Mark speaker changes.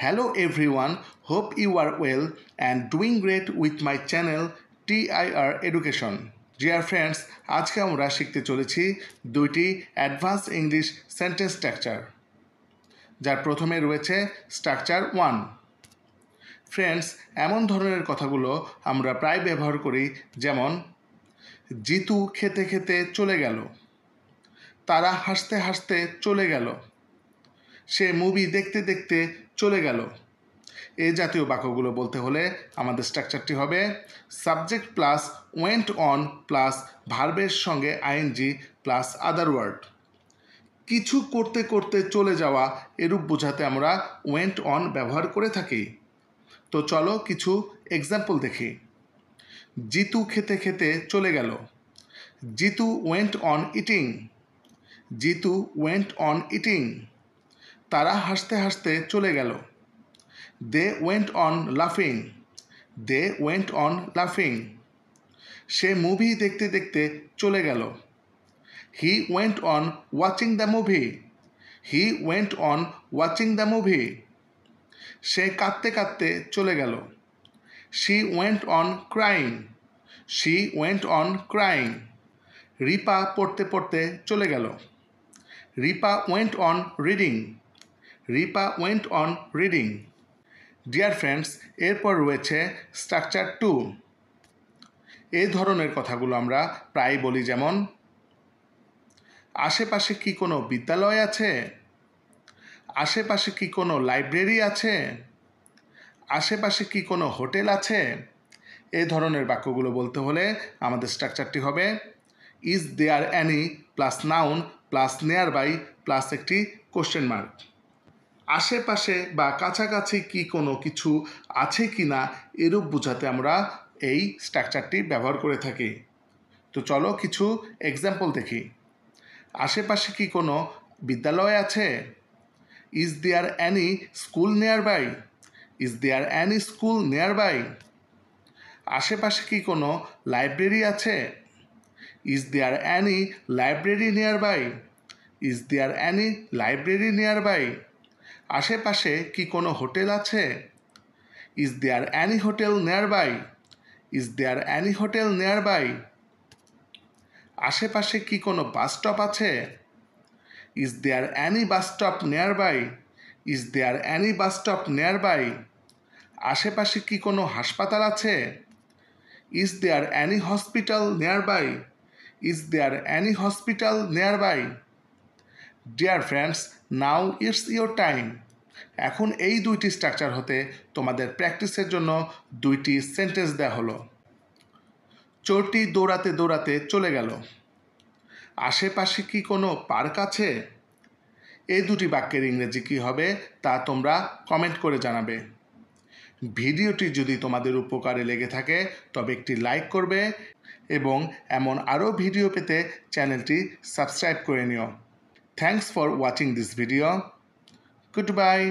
Speaker 1: Hello everyone, hope you are well and doing great with my channel TIR Education. Dear friends, আজকে আমরা শিখতে চলেছি দুইটি advance English sentence structure, যার প্রথমে রয়েছে স্ট্রাকচার 1। ফ্রেন্ডস, এমন ধরনের কথাগুলো আমরা প্রায় ব্যবহার করি, যেমন জিতু খেতে খেতে চলে গেল, তারা হাসতে হাসতে চলে গেল, সে মুভি দেখতে দেখতে চলে গেল। এই জাতীয় বাক্যগুলো বলতে হলে আমাদের স্ট্রাকচারটি হবে subject plus went on plus ভার্বের সঙ্গে আইএনজি প্লাস আদার ওয়ার্ড। কিছু করতে করতে চলে যাওয়া এরূপ বোঝাতে আমরা ওয়েন্ট অন ব্যবহার করে থাকি। তো চলো কিছু এক্সাম্পল দেখি। জিতু খেতে খেতে চলে গেল। Jitu went on eating. Jitu went on eating. তারা হাসতে হাসতে চলে গেল। They went on laughing. They went on laughing. Say movie দেখতে দেখতে চলে গেল। He went on watching the movie. He went on watching the movie. সে কাঁদতে কাঁদতে চলে গেল। She went on crying. She went on crying. Ripa পড়তে পড়তে চলে গেল। Ripa went on reading. Ripa went on reading. Dear friends, এরপর রয়েছে স্ট্রাকচার 2। এই ধরনের কথাগুলো আমরা প্রায় বলি, যেমন আশেপাশে কি কোনো বিদ্যালয় আছে? আশেপাশে কি কোনো লাইব্রেরি আছে? আশেপাশে কি কোনো হোটেল আছে? এই ধরনের বাক্যগুলো বলতে হলে আমাদের স্ট্রাকচারটি হবে is there any plus noun plus nearby plus একটি কোশ্চেন মার্ক। আশেপাশে বা কাছাকাছি কি কোনো কিছু আছে কি না এরূপ বোঝাতে আমরা এই স্ট্রাকচারটি ব্যবহার করে থাকি। তো চলো কিছু এক্সাম্পল দেখি। আশেপাশে কি কোনো বিদ্যালয় আছে? Is there any school nearby? Is there any school nearby? আশেপাশে কি কোনো লাইব্রেরি আছে? Is there any library nearby? Is there any library nearby? আশেপাশে কি কোনো হোটেল আছে? Is there any hotel nearby? Is there any hotel nearby? আশেপাশে কি কোনো বাস স্টপ আছে? Is there any bus stop nearby? Is there any bus stop nearby? আশেপাশে কি কোনো হাসপাতাল আছে? Is there any hospital nearby? Is there any hospital nearby? Dear friends, now it's your time. এখন এই দুইটি structure হতে তোমাদের প্র্যাকটিসের জন্য দুইটি সেন্টেন্স দেওয়া হলো। চোরটি দৌড়াতে দৌড়াতে চলে গেল। আশেপাশে কি কোনো পার্ক আছে? এই দুটি বাক্যের ইংরেজি কী হবে তা তোমরা কমেন্ট করে জানাবে। ভিডিওটি যদি তোমাদের উপকারে লেগে থাকে তবে একটি লাইক করবে এবং এমন আরও ভিডিও পেতে চ্যানেলটি সাবস্ক্রাইব করে নিও। Thanks for watching this video. Goodbye.